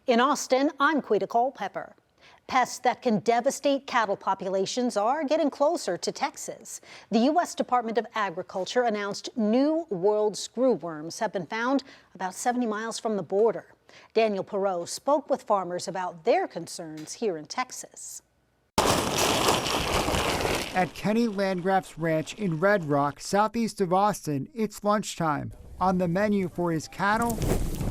In Austin, I'm Quita Culpepper. Pests that can devastate cattle populations are getting closer to Texas. The U.S. Department of Agriculture announced new world screwworms have been found about 70 miles from the border. Daniel Perot spoke with farmers about their concerns here in Texas. At Kenny Landgraf's ranch in Red Rock, southeast of Austin, it's lunchtime. On the menu for his cattle,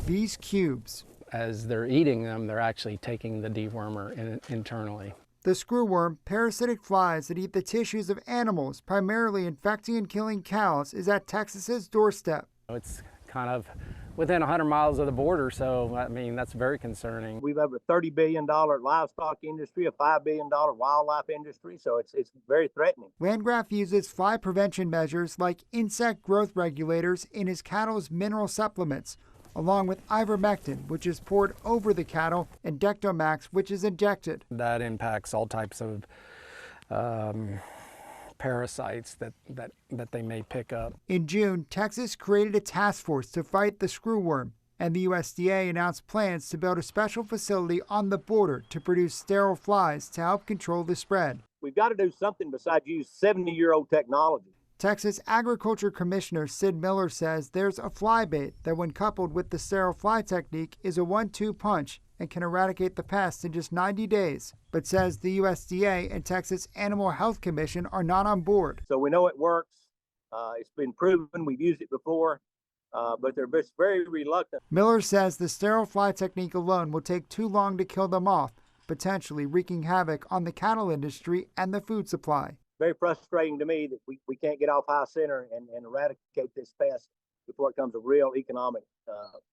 these cubes. As they're eating them, they're actually taking the dewormer internally. The screwworm, parasitic flies that eat the tissues of animals, primarily infecting and killing cows, is at Texas's doorstep. It's kind of within 100 miles of the border, so I mean, that's very concerning. We have a $30 billion livestock industry, a $5 billion wildlife industry, so it's very threatening. Landgraf uses fly prevention measures like insect growth regulators in his cattle's mineral supplements, along with ivermectin, which is poured over the cattle, and Dectomax, which is injected. That impacts all types of parasites that they may pick up. In June, Texas created a task force to fight the screwworm, and the USDA announced plans to build a special facility on the border to produce sterile flies to help control the spread. We've got to do something besides use 70-year-old technology. Texas Agriculture Commissioner Sid Miller says there's a fly bait that, when coupled with the sterile fly technique, is a 1-2 punch and can eradicate the pest in just 90 days, but says the USDA and Texas Animal Health Commission are not on board. So we know it works. It's been proven. We've used it before, but they're just very reluctant. Miller says the sterile fly technique alone will take too long to kill them off, potentially wreaking havoc on the cattle industry and the food supply. Very frustrating to me that we can't get off high center and eradicate this pest before it becomes a real economic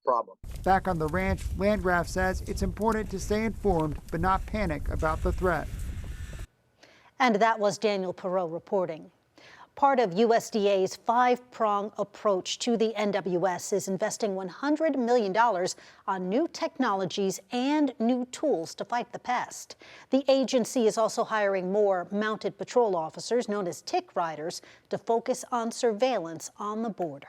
problem. Back on the ranch, Landgraf says it's important to stay informed but not panic about the threat. And that was Daniel Perot reporting. Part of USDA's five-prong approach to the NWS is investing $100 million on new technologies and new tools to fight the pest. The agency is also hiring more mounted patrol officers, known as tick riders, to focus on surveillance on the border.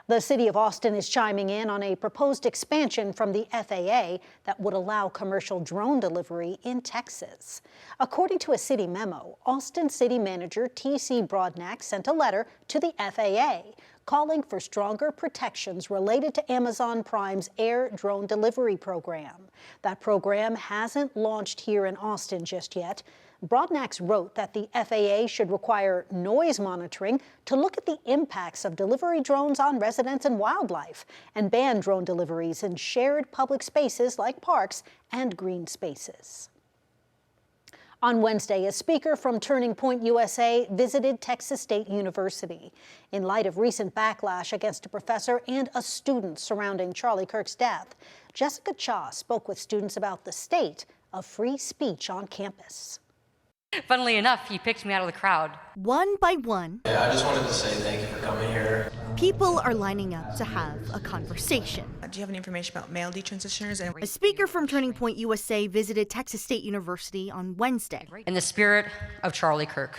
The city of Austin is chiming in on a proposed expansion from the FAA that would allow commercial drone delivery in Texas. According to a city memo, Austin City Manager T.C. Broadnax sent a letter to the FAA calling for stronger protections related to Amazon Prime's air drone delivery program. That program hasn't launched here in Austin just yet. Broadnax wrote that the FAA should require noise monitoring to look at the impacts of delivery drones on residents and wildlife, and ban drone deliveries in shared public spaces like parks and green spaces. On Wednesday, a speaker from Turning Point USA visited Texas State University. In light of recent backlash against a professor and a student surrounding Charlie Kirk's death, Jessica Cha spoke with students about the state of free speech on campus. Funnily enough, he picked me out of the crowd. One by one, I just wanted to say thank you for coming here. people are lining up to have a conversation. Do you have any information about male detransitioners? A speaker from Turning Point USA visited Texas State University on Wednesday. In the spirit of Charlie Kirk,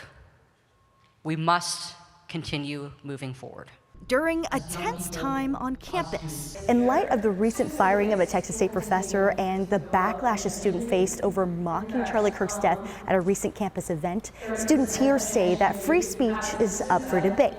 we must continue moving forward. During a tense time on campus. In light of the recent firing of a Texas State professor and the backlash a student faced over mocking Charlie Kirk's death at a recent campus event, students here say that free speech is up for debate.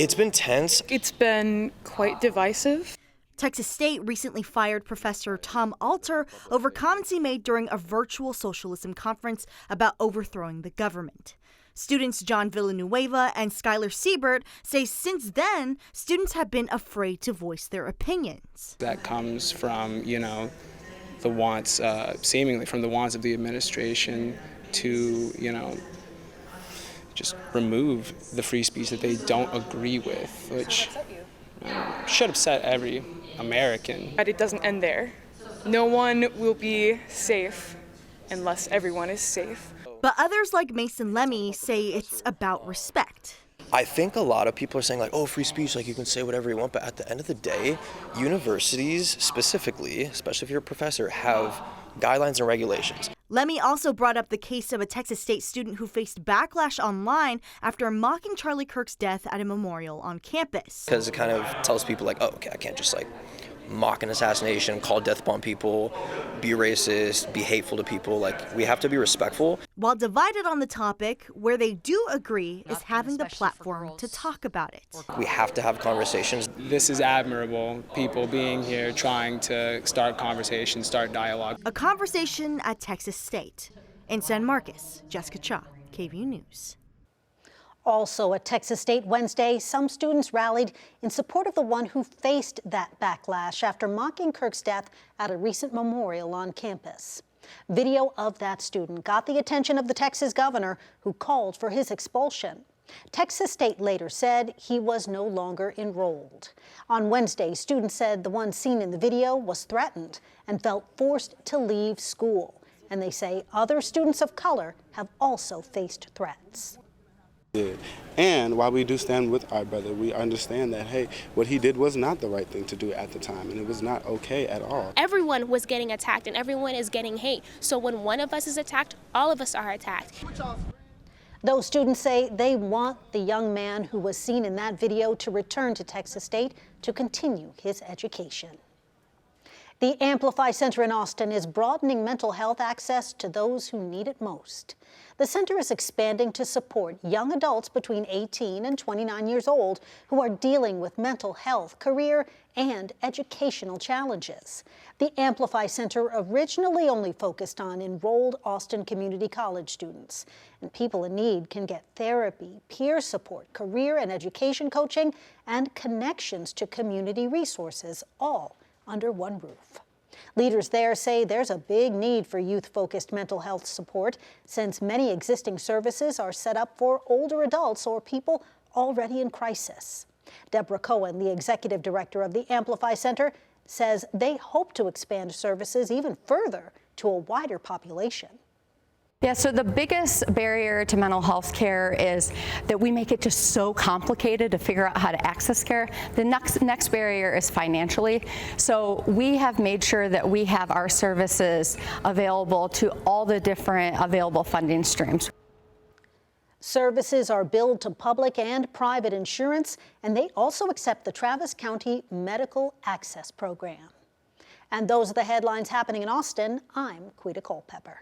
It's been tense. It's been quite divisive. Texas State recently fired Professor Tom Alter over comments he made during a virtual socialism conference about overthrowing the government. Students John Villanueva and Skylar Siebert say since then, students have been afraid to voice their opinions. That comes from, the wants, seemingly from the wants of the administration to, just remove the free speech that they don't agree with, which should upset every American. But it doesn't end there. No one will be safe unless everyone is safe. But others like Mason Lemmy say it's about respect. I think a lot of people are saying oh, free speech, you can say whatever you want, but at the end of the day, universities specifically, especially if you're a professor, have guidelines and regulations. Lemmy also brought up the case of a Texas State student who faced backlash online after mocking Charlie Kirk's death at a memorial on campus. Because it kind of tells people oh, okay, I can't just mock an assassination, call death bomb people, be racist, be hateful to people. Like, we have to be respectful. While divided on the topic, where they do agree is having the platform to talk about it. We have to have conversations. This is admirable, people being here, trying to start conversations, start dialogue. A conversation at Texas State. In San Marcos, Jessica Cha, KVUE News. Also at Texas State Wednesday, some students rallied in support of the one who faced that backlash after mocking Kirk's death at a recent memorial on campus. Video of that student got the attention of the Texas governor, who called for his expulsion. Texas State later said he was no longer enrolled. On Wednesday, students said the one seen in the video was threatened and felt forced to leave school. And they say other students of color have also faced threats. And while we do stand with our brother, we understand that, hey, what he did was not the right thing to do at the time, and it was not okay at all. Everyone was getting attacked, and everyone is getting hate. So when one of us is attacked, all of us are attacked. Those students say they want the young man who was seen in that video to return to Texas State to continue his education. The Amplify Center in Austin is broadening mental health access to those who need it most. The center is expanding to support young adults between 18 and 29 years old who are dealing with mental health, career, and educational challenges. The Amplify Center originally only focused on enrolled Austin Community College students. And people in need can get therapy, peer support, career and education coaching, and connections to community resources, all under one roof. Leaders there say there's a big need for youth-focused mental health support since many existing services are set up for older adults or people already in crisis. Deborah Cohen, the executive director of the Amplify Center, says they hope to expand services even further to a wider population. Yeah, so the biggest barrier to mental health care is that we make it just so complicated to figure out how to access care. The next barrier is financially. So we have made sure that we have our services available to all the different available funding streams. Services are billed to public and private insurance, and they also accept the Travis County Medical Access Program. And those are the headlines happening in Austin. I'm Quita Culpepper.